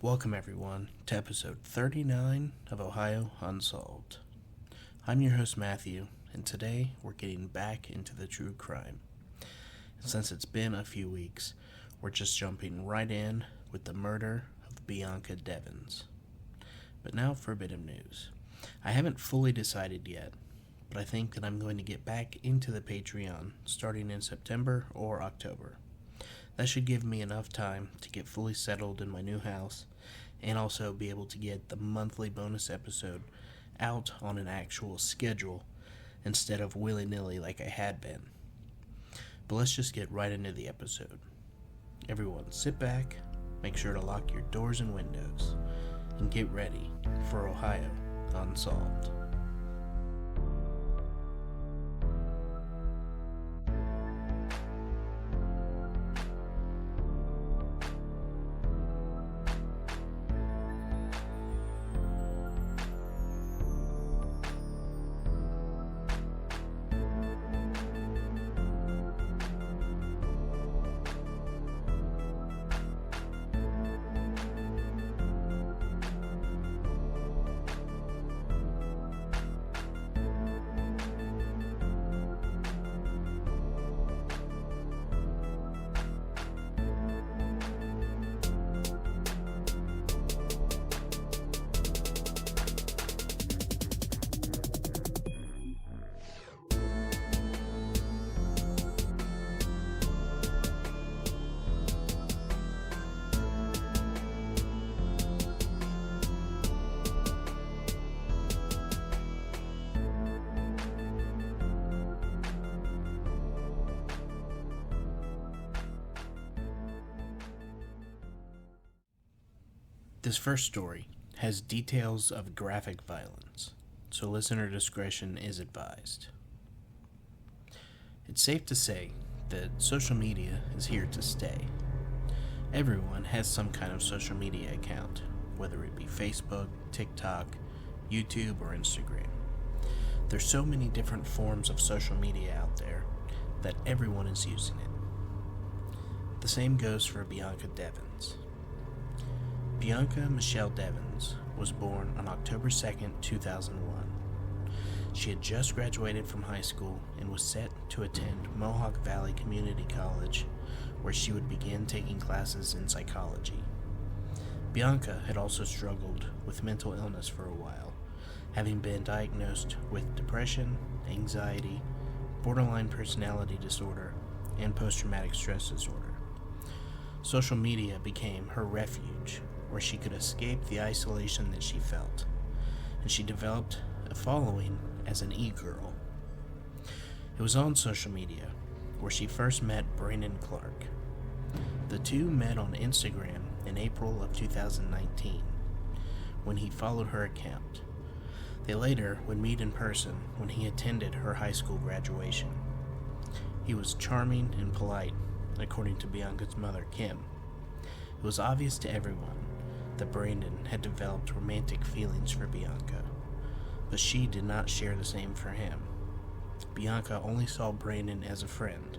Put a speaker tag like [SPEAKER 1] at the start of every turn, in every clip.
[SPEAKER 1] Welcome everyone to episode 39 of Ohio Unsolved. I'm your host Matthew, and today we're getting back into the true crime. And since it's been a few weeks, we're just jumping right in with the murder of Bianca Devins. But now for a bit of news. I haven't fully decided yet, but I think that I'm going to get back into the Patreon starting in September or October. That should give me enough time to get fully settled in my new house and also be able to get the monthly bonus episode out on an actual schedule instead of willy-nilly like I had been. But let's just get right into the episode. Everyone sit back, make sure to lock your doors and windows, and get ready for Ohio Unsolved. This first story has details of graphic violence, so listener discretion is advised. It's safe to say that social media is here to stay. Everyone has some kind of social media account, whether it be Facebook, TikTok, YouTube, or Instagram. There's so many different forms of social media out there that everyone is using it. The same goes for Bianca Devins. Bianca Michelle Devins was born on October 2nd, 2001. She had just graduated from high school and was set to attend Mohawk Valley Community College, where she would begin taking classes in psychology. Bianca had also struggled with mental illness for a while, having been diagnosed with depression, anxiety, borderline personality disorder, and post-traumatic stress disorder. Social media became her refuge, where she could escape the isolation that she felt, and she developed a following as an e-girl. It was on social media where she first met Brandon Clark. The two met on Instagram in April of 2019 when he followed her account. They later would meet in person when he attended her high school graduation. He was charming and polite, according to Bianca's mother, Kim. It was obvious to everyone that Brandon had developed romantic feelings for Bianca, but she did not share the same for him. Bianca only saw Brandon as a friend,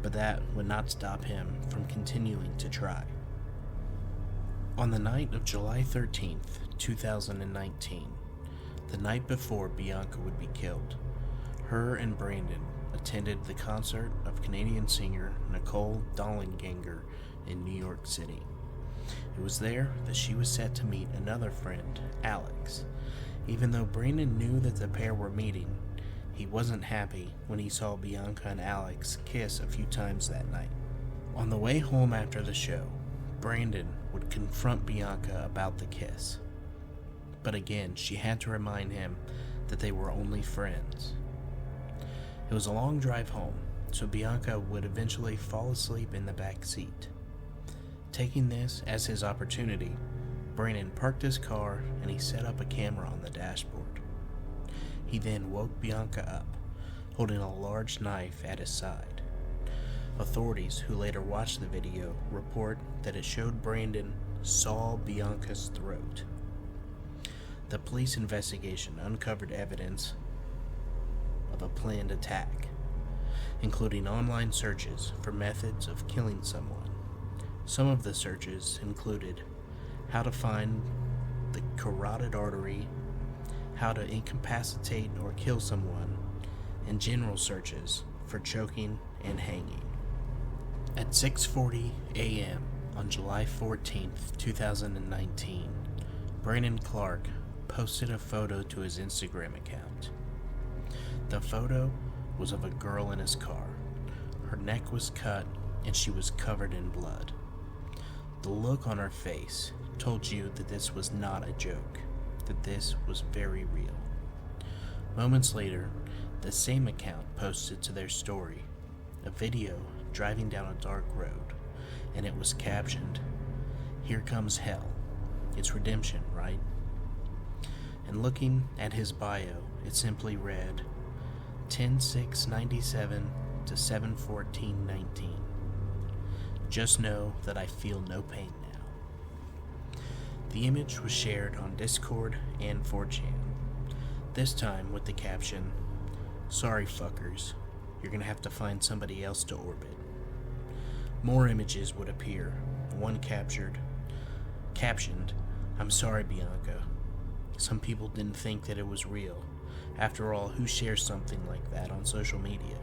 [SPEAKER 1] but that would not stop him from continuing to try. On the night of July 13th, 2019, the night before Bianca would be killed, her and Brandon attended the concert of Canadian singer Nicole Dollanganger in New York City. It was there that she was set to meet another friend, Alex. Even though Brandon knew that the pair were meeting, he wasn't happy when he saw Bianca and Alex kiss a few times that night. On the way home after the show, Brandon would confront Bianca about the kiss. But again, she had to remind him that they were only friends. It was a long drive home, so Bianca would eventually fall asleep in the back seat. Taking this as his opportunity, Brandon parked his car and he set up a camera on the dashboard. He then woke Bianca up, holding a large knife at his side. Authorities who later watched the video report that it showed Brandon saw Bianca's throat. The police investigation uncovered evidence of a planned attack, including online searches for methods of killing someone. Some of the searches included how to find the carotid artery, how to incapacitate or kill someone, and general searches for choking and hanging. At 6:40 a.m. on July 14th, 2019, Brandon Clark posted a photo to his Instagram account. The photo was of a girl in his car. Her neck was cut and she was covered in blood. The look on her face told you that this was not a joke, that this was very real. Moments later, the same account posted to their story a video driving down a dark road, and it was captioned, "Here comes hell. It's redemption, right?" And looking at his bio, it simply read 10/6/97 to 7/14/19. Just know that I feel no pain now. The image was shared on Discord and 4chan, this time with the caption, "Sorry fuckers, you're gonna have to find somebody else to orbit." More images would appear, one captioned, "I'm sorry, Bianca. Some people didn't think that it was real. After all, who shares something like that on social media?"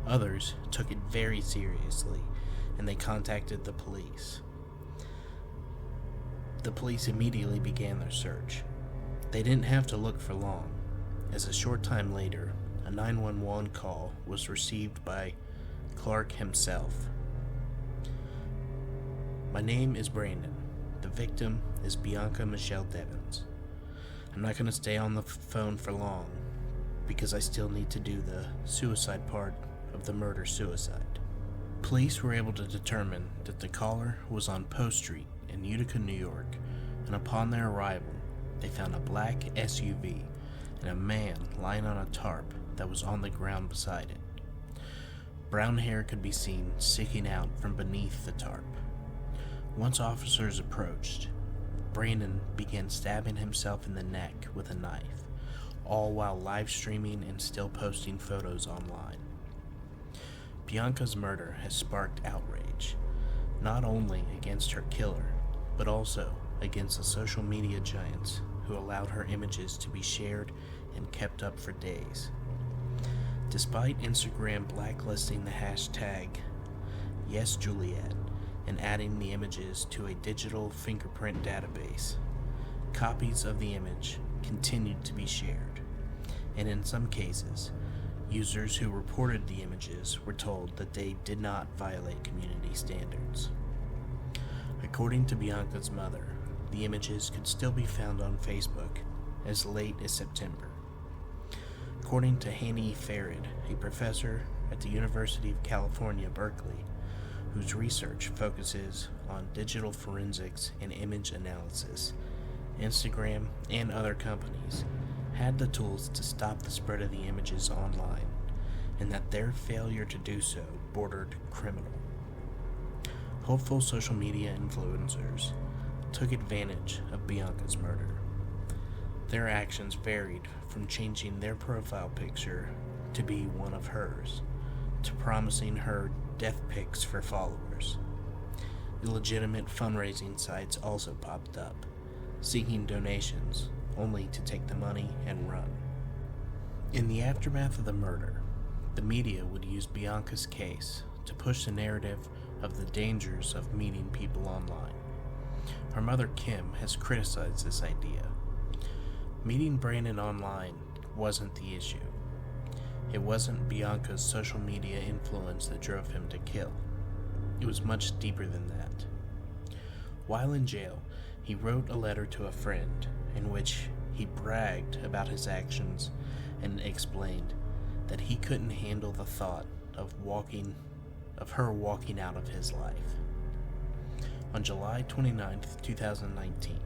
[SPEAKER 1] Others took it very seriously, and they contacted the police. The police immediately began their search. They didn't have to look for long, as a short time later, a 911 call was received by Clark himself. "My name is Brandon. The victim is Bianca Michelle Devins. I'm not going to stay on the phone for long because I still need to do the suicide part of the murder-suicide." Police were able to determine that the caller was on Post Street in Utica, New York, and upon their arrival, they found a black SUV and a man lying on a tarp that was on the ground beside it. Brown hair could be seen sticking out from beneath the tarp. Once officers approached, Brandon began stabbing himself in the neck with a knife, all while live streaming and still posting photos online. Bianca's murder has sparked outrage, not only against her killer, but also against the social media giants who allowed her images to be shared and kept up for days. Despite Instagram blacklisting the hashtag #YesJuliet and adding the images to a digital fingerprint database, copies of the image continued to be shared, and in some cases, users who reported the images were told that they did not violate community standards. According to Bianca's mother, the images could still be found on Facebook as late as September. According to Hanny Farid, a professor at the University of California, Berkeley, whose research focuses on digital forensics and image analysis, Instagram and other companies had the tools to stop the spread of the images online, and that their failure to do so bordered criminal. Hopeful social media influencers took advantage of Bianca's murder. Their actions varied from changing their profile picture to be one of hers, to promising her death pics for followers. Illegitimate fundraising sites also popped up, seeking donations only to take the money and run. In the aftermath of the murder, the media would use Bianca's case to push the narrative of the dangers of meeting people online. Her mother, Kim, has criticized this idea. Meeting Brandon online wasn't the issue. It wasn't Bianca's social media influence that drove him to kill. It was much deeper than that. While in jail, he wrote a letter to a friend in which he bragged about his actions and explained that he couldn't handle the thought of her walking out of his life. On July 29th, 2019,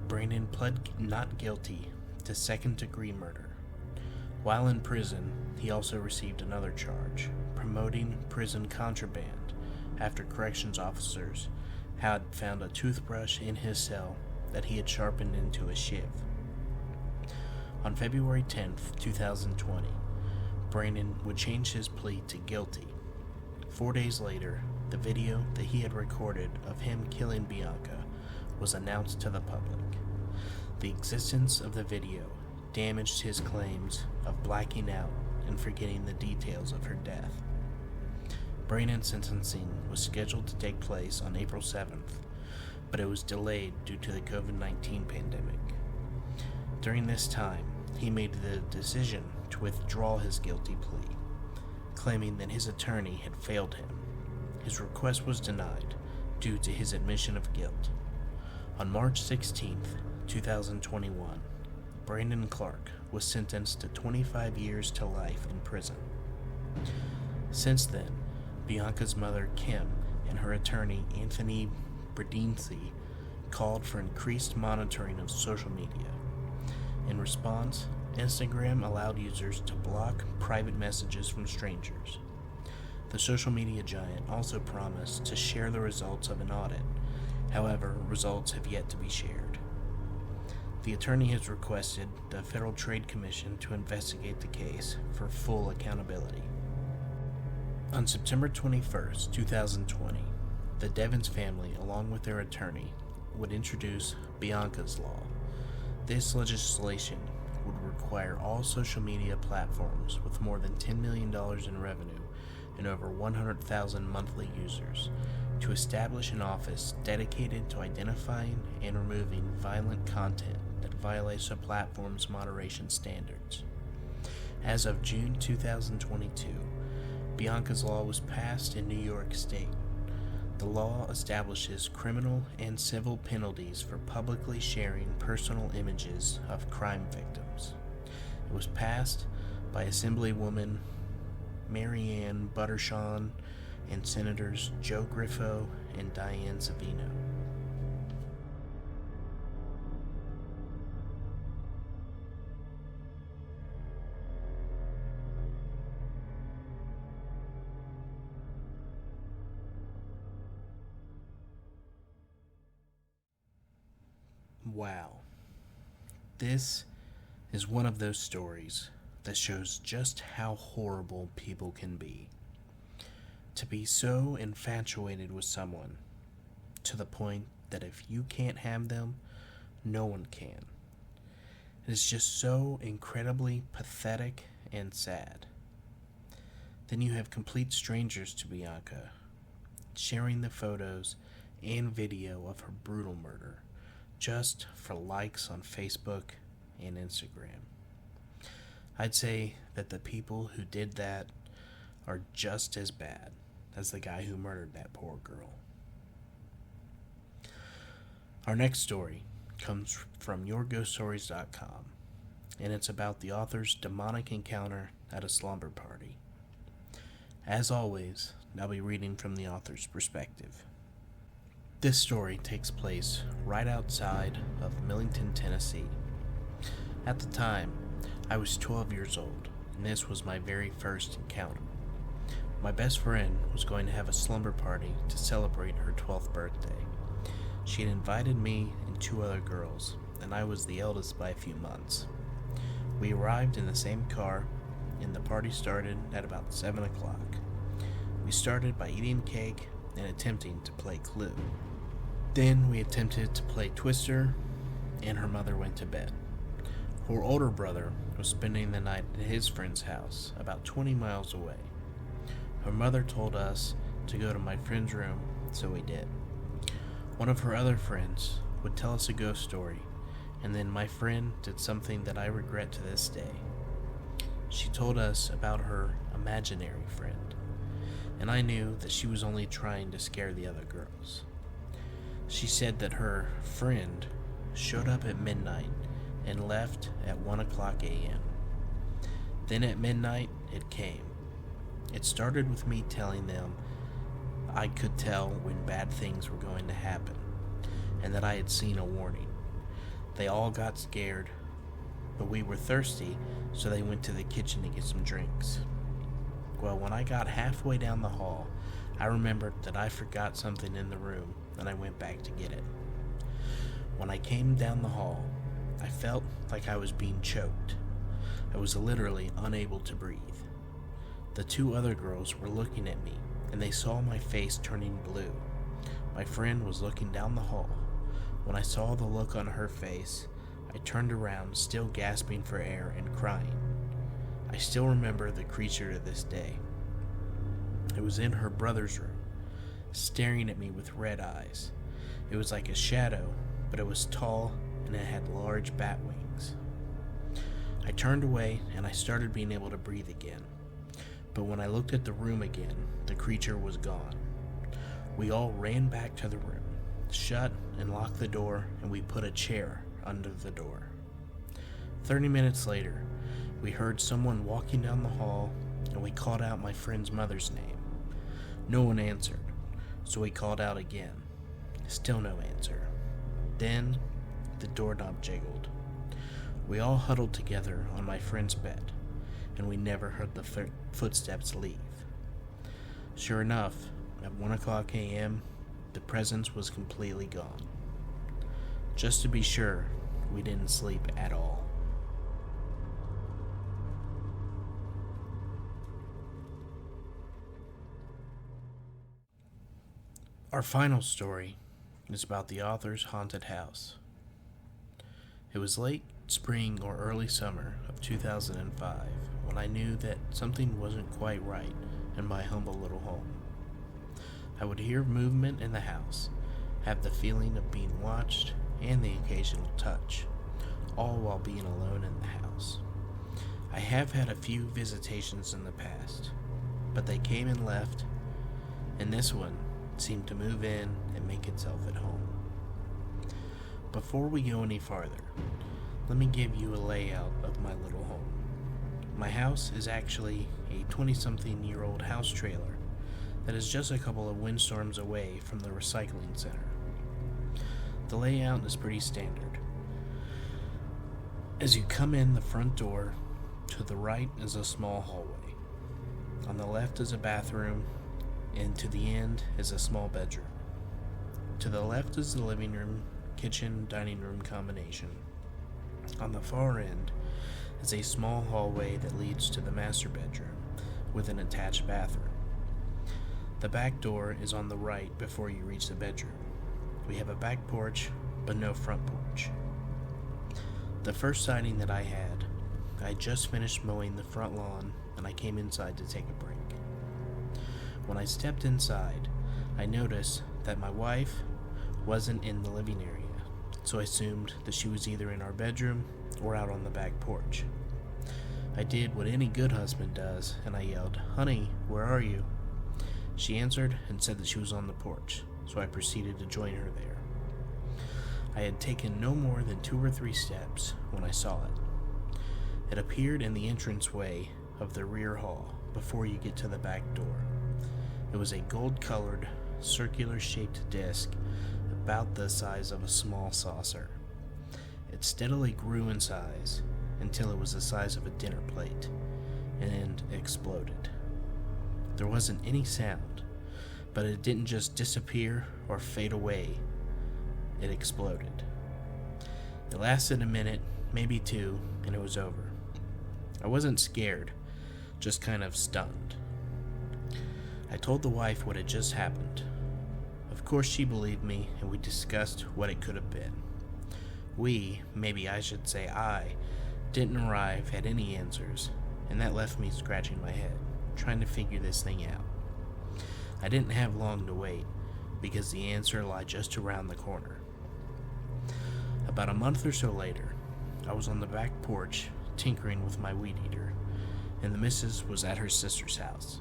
[SPEAKER 1] Brandon pled not guilty to second-degree murder. While in prison, he also received another charge, promoting prison contraband, after corrections officers had found a toothbrush in his cell that he had sharpened into a shiv. On February 10th, 2020, Brandon would change his plea to guilty. 4 days later, the video that he had recorded of him killing Bianca was announced to the public. The existence of the video damaged his claims of blacking out and forgetting the details of her death. Brandon's sentencing was scheduled to take place on April 7th, but it was delayed due to the COVID-19 pandemic. During this time, he made the decision to withdraw his guilty plea, claiming that his attorney had failed him. His request was denied due to his admission of guilt. On March 16th, 2021, Brandon Clark was sentenced to 25 years to life in prison. Since then, Bianca's mother, Kim, and her attorney, Anthony Bredinski, called for increased monitoring of social media. In response, Instagram allowed users to block private messages from strangers. The social media giant also promised to share the results of an audit. However, results have yet to be shared. The attorney has requested the Federal Trade Commission to investigate the case for full accountability. On September 21st, 2020, the Devins family, along with their attorney, would introduce Bianca's Law. This legislation would require all social media platforms with more than $10 million in revenue and over 100,000 monthly users to establish an office dedicated to identifying and removing violent content that violates the platform's moderation standards. As of June 2022, Bianca's Law was passed in New York State. The law establishes criminal and civil penalties for publicly sharing personal images of crime victims. It was passed by Assemblywoman Marianne Buttershaw and Senators Joe Griffo and Diane Savino. Wow. This is one of those stories that shows just how horrible people can be. To be so infatuated with someone to the point that if you can't have them, no one can. It is just so incredibly pathetic and sad. Then you have complete strangers to Bianca, sharing the photos and video of her brutal murder, just for likes on Facebook and Instagram. I'd say that the people who did that are just as bad as the guy who murdered that poor girl. Our next story comes from YourGhostStories.com, and it's about the author's demonic encounter at a slumber party. As always, I'll be reading from the author's perspective. This story takes place right outside of Millington, Tennessee. At the time, I was 12 years old, and this was my very first encounter. My best friend was going to have a slumber party to celebrate her 12th birthday. She had invited me and two other girls, and I was the eldest by a few months. We arrived in the same car, and the party started at about 7 o'clock. We started by eating cake and attempting to play Clue. Then we attempted to play Twister, and her mother went to bed. Her older brother was spending the night at his friend's house, about 20 miles away. Her mother told us to go to my friend's room, so we did. One of her other friends would tell us a ghost story, and then my friend did something that I regret to this day. She told us about her imaginary friend, and I knew that she was only trying to scare the other girls. She said that her friend showed up at midnight and left at 1 o'clock a.m. Then at midnight, it came. It started with me telling them I could tell when bad things were going to happen, and that I had seen a warning. They all got scared, but we were thirsty, so they went to the kitchen to get some drinks. Well, when I got halfway down the hall, I remembered that I forgot something in the room, and I went back to get it. When I came down the hall, I felt like I was being choked. I was literally unable to breathe. The two other girls were looking at me, and they saw my face turning blue. My friend was looking down the hall. When I saw the look on her face, I turned around, still gasping for air and crying. I still remember the creature to this day. It was in her brother's room, staring at me with red eyes. It was like a shadow, but it was tall and it had large bat wings. I turned away and I started being able to breathe again. But when I looked at the room again, the creature was gone. We all ran back to the room, shut and locked the door, and we put a chair under the door. 30 minutes later, we heard someone walking down the hall, and we called out my friend's mother's name. No one answered, so we called out again. Still no answer. Then, the doorknob jiggled. We all huddled together on my friend's bed, and we never heard the footsteps leave. Sure enough, at 1 o'clock a.m., the presence was completely gone. Just to be sure, we didn't sleep at all. Our final story is about the author's haunted house. It was late spring or early summer of 2005 when I knew that something wasn't quite right in my humble little home. I would hear movement in the house, have the feeling of being watched, and the occasional touch, all while being alone in the house. I have had a few visitations in the past, but they came and left, and this one seemed to move in and make itself at home. Before we go any farther, let me give you a layout of my little home. My house is actually a 20-something-year-old house trailer that is just a couple of windstorms away from the recycling center. The layout is pretty standard. As you come in the front door, to the right is a small hallway. On the left is a bathroom, and to the end is a small bedroom. To the left is the living room, kitchen, dining room combination. On the far end is a small hallway that leads to the master bedroom with an attached bathroom. The back door is on the right before you reach the bedroom. We have a back porch, but no front porch. The first sighting that I had just finished mowing the front lawn and I came inside to take a break. When I stepped inside, I noticed that my wife wasn't in the living area, so I assumed that she was either in our bedroom or out on the back porch. I did what any good husband does, and I yelled, "Honey, where are you?" She answered and said that she was on the porch, so I proceeded to join her there. I had taken no more than 2 or 3 steps when I saw it. It appeared in the entranceway of the rear hall before you get to the back door. It was a gold-colored, circular-shaped disc about the size of a small saucer. It steadily grew in size until it was the size of a dinner plate and exploded. There wasn't any sound, but it didn't just disappear or fade away. It exploded. It lasted a minute, maybe 2, and it was over. I wasn't scared, just kind of stunned. I told the wife what had just happened. Of course she believed me, and we discussed what it could have been. We, maybe I should say I, didn't arrive at any answers, and that left me scratching my head, trying to figure this thing out. I didn't have long to wait, because the answer lay just around the corner. About a month or so later, I was on the back porch tinkering with my weed eater, and the missus was at her sister's house.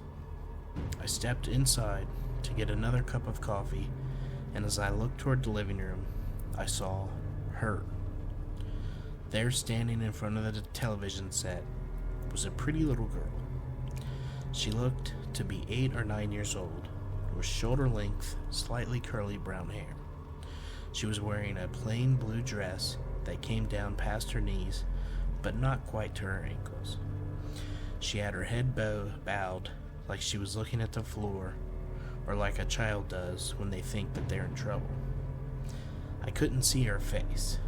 [SPEAKER 1] I stepped inside to get another cup of coffee, and as I looked toward the living room, I saw her. There, standing in front of the television set, was a pretty little girl. She looked to be 8 or 9 years old, with shoulder-length, slightly curly brown hair. She was wearing a plain blue dress that came down past her knees, but not quite to her ankles. She had her head bowed like she was looking at the floor, or like a child does when they think that they're in trouble. I couldn't see her face,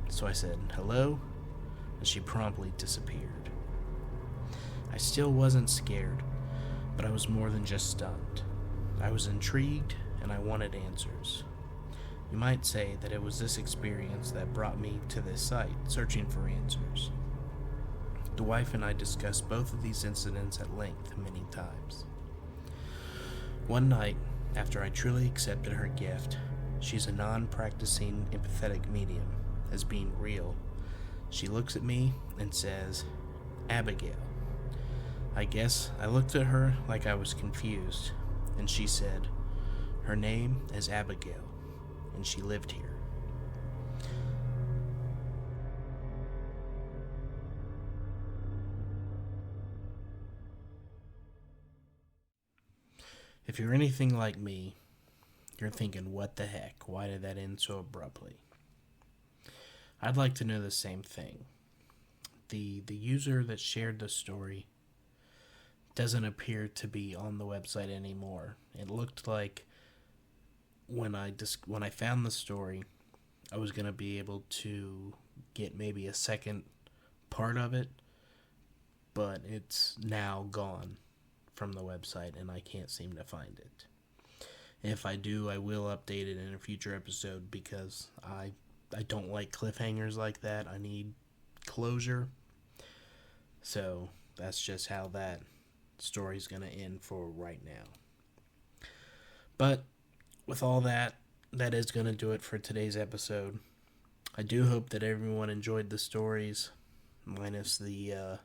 [SPEAKER 1] so I said, "Hello?" and she promptly disappeared. I still wasn't scared, But I was more than just stunned. I was intrigued and I wanted answers. You might say that it was this experience that brought me to this site, searching for answers. The wife and I discussed both of these incidents at length many times. One night, after I truly accepted her gift, she's a non-practicing empathetic medium, as being real, she looks at me and says, "Abigail." I guess I looked at her like I was confused, and she said, "Her name is Abigail, and she lived here." If you're anything like me, you're thinking, what the heck? Why did that end so abruptly? I'd like to know the same thing. The user that shared the story doesn't appear to be on the website anymore. It looked like when I found the story, I was going to be able to get maybe a second part of it, but it's now gone from the website and I can't seem to find it. If I do, I will update it in a future episode because I don't like cliffhangers like that. I need closure. So that's just how that story's going to end for right now. But with all that, that is going to do it for today's episode. I do hope that everyone enjoyed the stories, minus the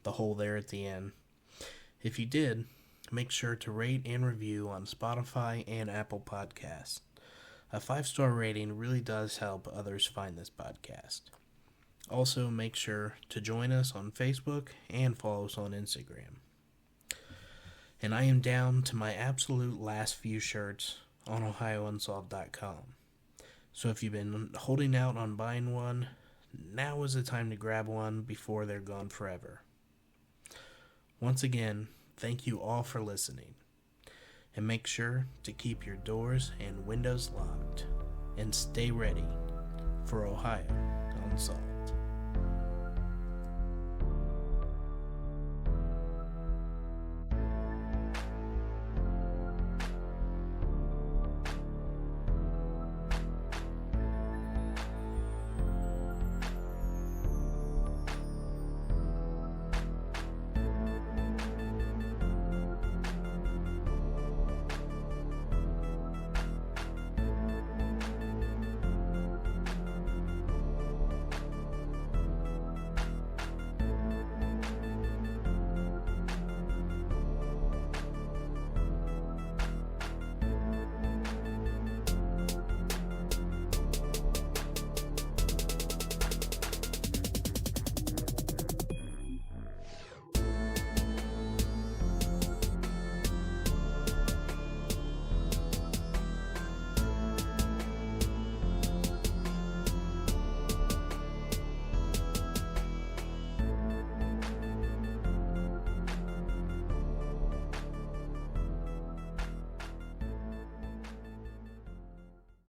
[SPEAKER 1] hole there at the end. If you did, make sure to rate and review on Spotify and Apple Podcasts. A 5-star rating really does help others find this podcast. Also, make sure to join us on Facebook and follow us on Instagram. And I am down to my absolute last few shirts on OhioUnsolved.com. So if you've been holding out on buying one, now is the time to grab one before they're gone forever. Once again, thank you all for listening. And make sure to keep your doors and windows locked. And stay ready for Ohio Unsolved.